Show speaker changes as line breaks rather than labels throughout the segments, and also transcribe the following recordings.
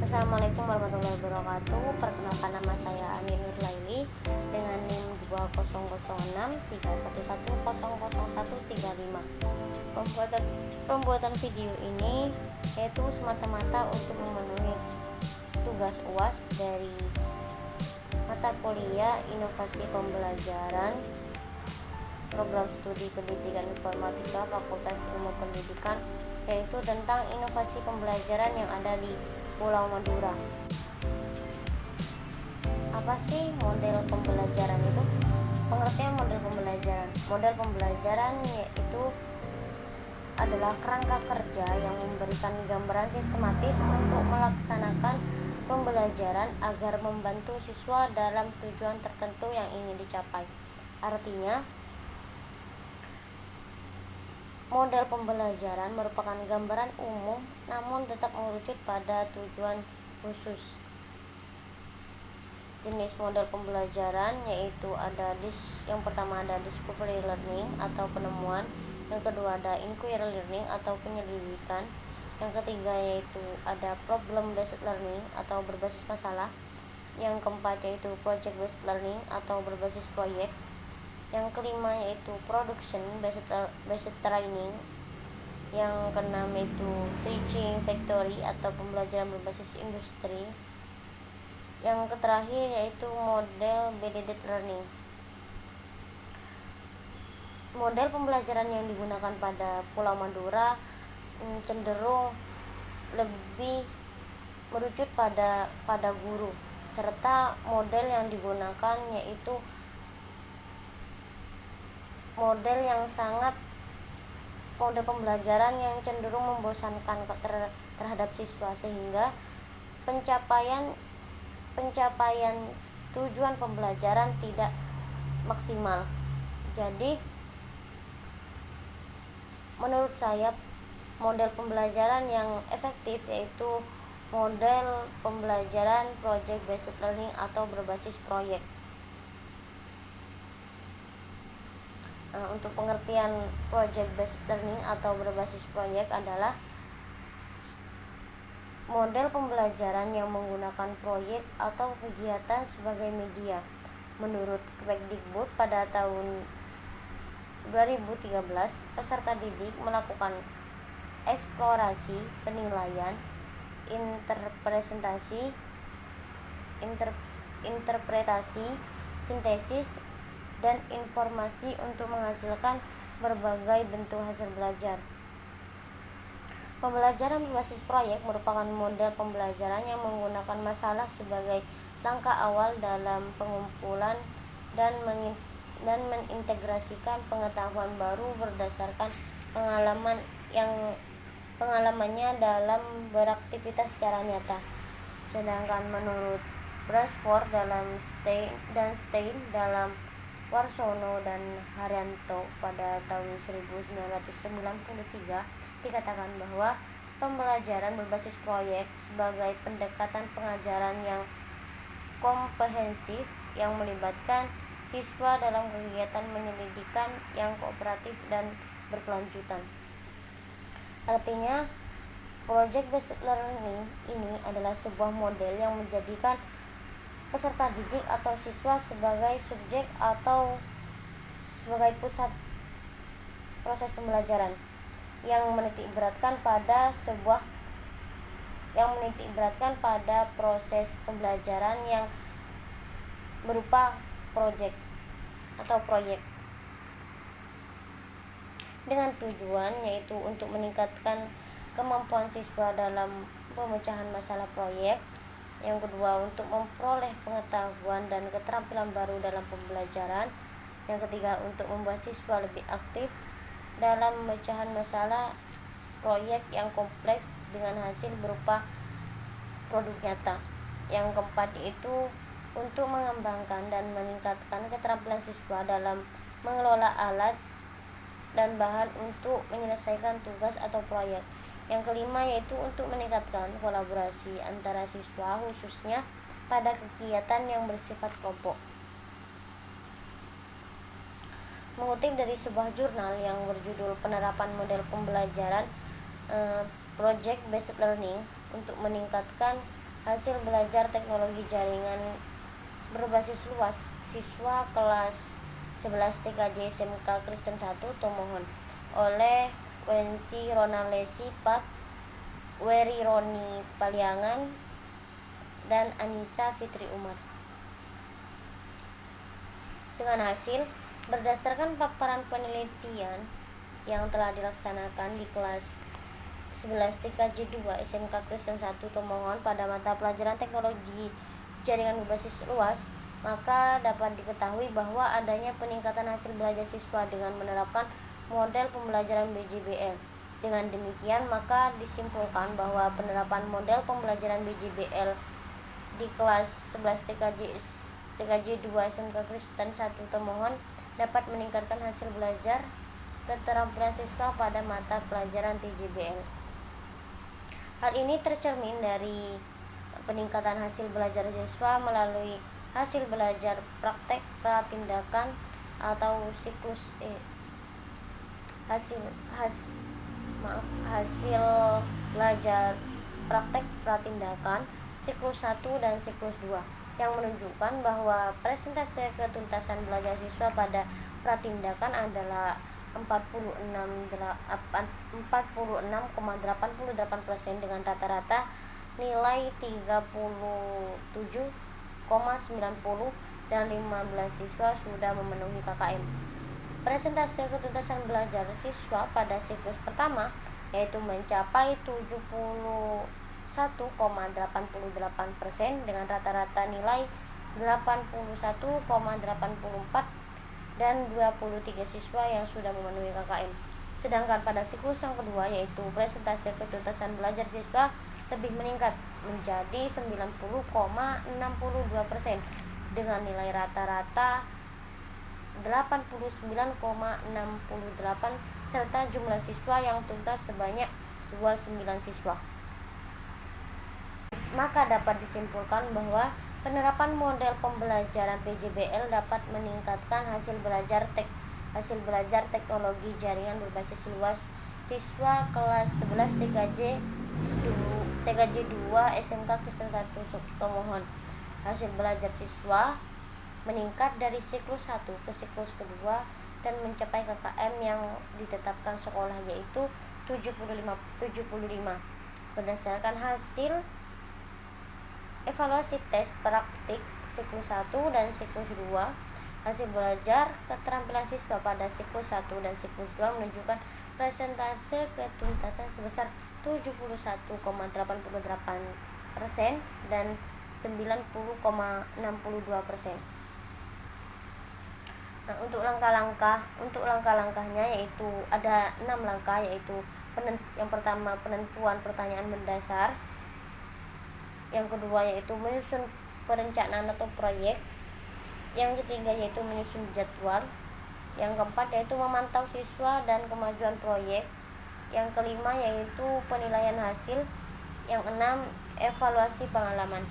Assalamualaikum warahmatullahi wabarakatuh. Perkenalkan, nama saya Ani Nurlaili dengan NIM 200631100135. Pembuatan video ini yaitu semata-mata untuk memenuhi tugas UAS dari mata kuliah Inovasi Pembelajaran Program Studi Pendidikan Informatika Fakultas Ilmu Pendidikan, yaitu tentang inovasi pembelajaran yang ada di Pulau Madura. Apa sih model pembelajaran itu? Pengertian model pembelajaran. Model pembelajaran yaitu adalah kerangka kerja yang memberikan gambaran sistematis untuk melaksanakan pembelajaran agar membantu siswa dalam tujuan tertentu yang ingin dicapai. Artinya, model pembelajaran merupakan gambaran umum namun tetap mengerucut pada tujuan khusus. Jenis model pembelajaran yaitu yang pertama ada discovery learning atau penemuan, yang kedua ada inquiry learning atau penyelidikan, yang ketiga yaitu ada problem based learning atau berbasis masalah, yang keempat yaitu project based learning atau berbasis proyek, yang kelima yaitu production based training, yang keenam yaitu teaching factory atau pembelajaran berbasis industri, yang terakhir yaitu model blended learning. Model pembelajaran yang digunakan pada Pulau Madura cenderung lebih merucut pada guru, serta model yang digunakan yaitu model pembelajaran yang cenderung membosankan terhadap siswa, sehingga pencapaian tujuan pembelajaran tidak maksimal. Jadi menurut saya model pembelajaran yang efektif yaitu model pembelajaran project based learning atau berbasis proyek. Untuk pengertian project based learning atau berbasis proyek adalah model pembelajaran yang menggunakan proyek atau kegiatan sebagai media. Menurut Kemdikbud pada tahun 2013, peserta didik melakukan eksplorasi, penilaian, interpretasi, sintesis, dan informasi untuk menghasilkan berbagai bentuk hasil belajar. Pembelajaran berbasis proyek merupakan model pembelajaran yang menggunakan masalah sebagai langkah awal dalam pengumpulan dan mengintegrasikan pengetahuan baru berdasarkan pengalamannya dalam beraktivitas secara nyata. Sedangkan menurut Brasford dan Stein dalam Warsono dan Haryanto pada tahun 1993 dikatakan bahwa pembelajaran berbasis proyek sebagai pendekatan pengajaran yang komprehensif yang melibatkan siswa dalam kegiatan penyelidikan yang kooperatif dan berkelanjutan. Artinya, project based learning ini adalah sebuah model yang menjadikan peserta didik atau siswa sebagai subjek atau sebagai pusat proses pembelajaran yang menitik beratkan pada proses pembelajaran yang berupa project atau proyek, dengan tujuan yaitu untuk meningkatkan kemampuan siswa dalam pemecahan masalah proyek. Yang kedua, untuk memperoleh pengetahuan dan keterampilan baru dalam pembelajaran. Yang ketiga, untuk membuat siswa lebih aktif dalam pemecahan masalah proyek yang kompleks dengan hasil berupa produk nyata. Yang keempat itu untuk mengembangkan dan meningkatkan keterampilan siswa dalam mengelola alat dan bahan untuk menyelesaikan tugas atau proyek. Yang kelima yaitu untuk meningkatkan kolaborasi antara siswa, khususnya pada kegiatan yang bersifat kelompok. Mengutip dari sebuah jurnal yang berjudul Penerapan Model Pembelajaran Project Based Learning untuk meningkatkan hasil belajar teknologi jaringan berbasis luas siswa kelas 11 TKJ SMK Kristen 1 Tomohon oleh Wensi Ronalesi Pak, Weri Roni Paliangan, dan Anissa Fitri Umar. Dengan hasil berdasarkan paparan penelitian yang telah dilaksanakan di kelas 11 TKJ 2 SMK Kristen 1 Tomohon pada mata pelajaran teknologi jaringan berbasis luas, maka dapat diketahui bahwa adanya peningkatan hasil belajar siswa dengan menerapkan model pembelajaran BJBL. Dengan demikian, maka disimpulkan bahwa penerapan model pembelajaran BJBL di kelas 11 TKJ 2 SMK Kristen 1 Tomohon dapat meningkatkan hasil belajar keterampilan siswa pada mata pelajaran TJBL. Hal ini tercermin dari peningkatan hasil belajar siswa melalui hasil belajar praktek pratindakan atau siklus hasil belajar praktek pratindakan siklus 1 dan siklus 2 yang menunjukkan bahwa persentase ketuntasan belajar siswa pada pratindakan adalah 46,88% dengan rata-rata nilai 37,90 dan 15 siswa sudah memenuhi KKM. Persentase ketuntasan belajar siswa pada siklus pertama yaitu mencapai 71,88% dengan rata-rata nilai 81,84 dan 23 siswa yang sudah memenuhi KKM. Sedangkan pada siklus yang kedua yaitu persentase ketuntasan belajar siswa lebih meningkat menjadi 90,62% dengan nilai rata-rata 89,68 serta jumlah siswa yang tuntas sebanyak 29 siswa. Maka dapat disimpulkan bahwa penerapan model pembelajaran PJBL dapat meningkatkan hasil belajar teknologi jaringan berbasis luas siswa kelas 11 TKJ 2 SMK Kristen 1 Tomohon. Hasil belajar siswa meningkat dari siklus 1 ke siklus kedua dan mencapai KKM yang ditetapkan sekolah yaitu 75 berdasarkan hasil evaluasi tes praktik siklus 1 dan siklus 2. Hasil belajar keterampilan siswa pada siklus 1 dan siklus 2 menunjukkan persentase ketuntasan sebesar 71,88% dan 90,62%. Nah, untuk langkah-langkahnya yaitu ada 6 langkah, yaitu yang pertama penentuan pertanyaan mendasar, yang kedua yaitu menyusun perencanaan atau proyek, yang ketiga yaitu menyusun jadwal, yang keempat yaitu memantau siswa dan kemajuan proyek, yang kelima yaitu penilaian hasil, yang enam evaluasi pengalaman.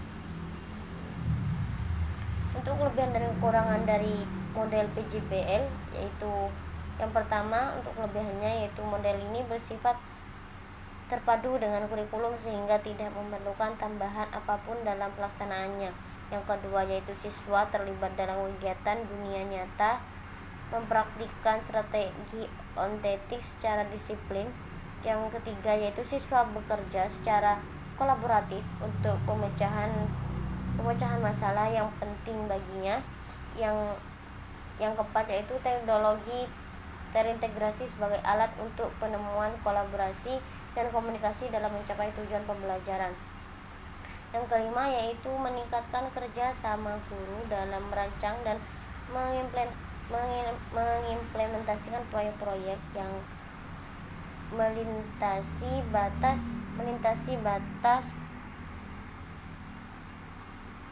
Untuk kelebihan dan kekurangan dari model PJBL yaitu yang pertama, untuk kelebihannya yaitu model ini bersifat terpadu dengan kurikulum sehingga tidak memerlukan tambahan apapun dalam pelaksanaannya. Yang kedua yaitu siswa terlibat dalam kegiatan dunia nyata, mempraktikkan strategi ontetik secara disiplin. Yang ketiga yaitu siswa bekerja secara kolaboratif untuk pemecahan masalah yang penting baginya. Yang keempat yaitu teknologi terintegrasi sebagai alat untuk penemuan kolaborasi dan komunikasi dalam mencapai tujuan pembelajaran. Yang kelima yaitu meningkatkan kerja sama guru dalam merancang dan mengimplementasikan proyek-proyek yang melintasi batas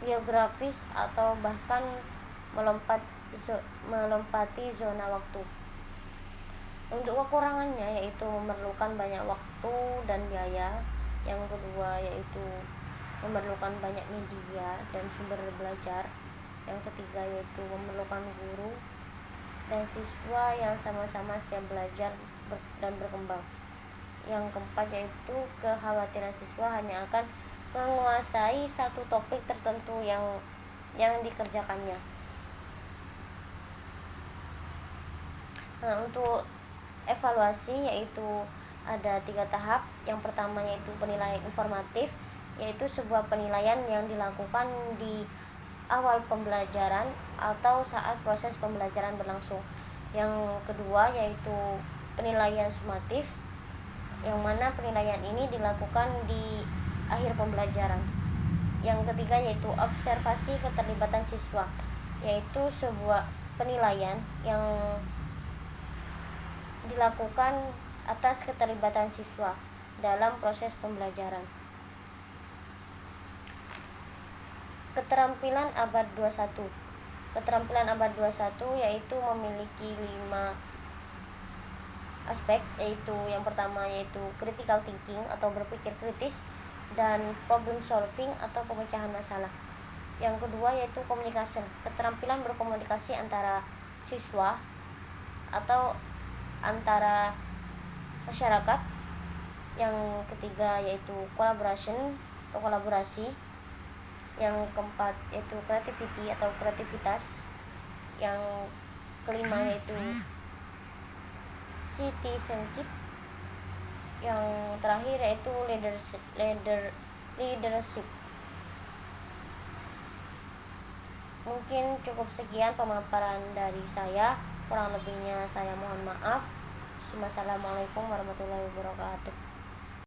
geografis atau bahkan melompati zona waktu. Untuk kekurangannya yaitu memerlukan banyak waktu dan biaya. Yang kedua yaitu memerlukan banyak media dan sumber belajar. Yang ketiga yaitu memerlukan guru dan siswa yang sama-sama siap belajar dan berkembang. Yang keempat yaitu kekhawatiran siswa hanya akan menguasai satu topik tertentu yang dikerjakannya. Nah, untuk evaluasi yaitu ada 3 tahap. Yang pertama yaitu penilaian informatif, yaitu sebuah penilaian yang dilakukan di awal pembelajaran atau saat proses pembelajaran berlangsung. Yang kedua yaitu penilaian sumatif, yang mana penilaian ini dilakukan di akhir pembelajaran. Yang ketiga yaitu observasi keterlibatan siswa, yaitu sebuah penilaian yang dilakukan atas keterlibatan siswa dalam proses pembelajaran. Keterampilan abad 21. Keterampilan abad 21 yaitu memiliki 5 aspek, yaitu yang pertama yaitu critical thinking atau berpikir kritis dan problem solving atau pemecahan masalah. Yang kedua yaitu communication, keterampilan berkomunikasi antara siswa atau antara masyarakat. Yang ketiga yaitu collaboration atau kolaborasi. Yang keempat yaitu creativity atau kreativitas. Yang kelima yaitu citizenship. Yang terakhir yaitu leadership. Mungkin cukup sekian pemaparan dari saya, kurang lebihnya saya mohon maaf. Wassalamualaikum warahmatullahi wabarakatuh.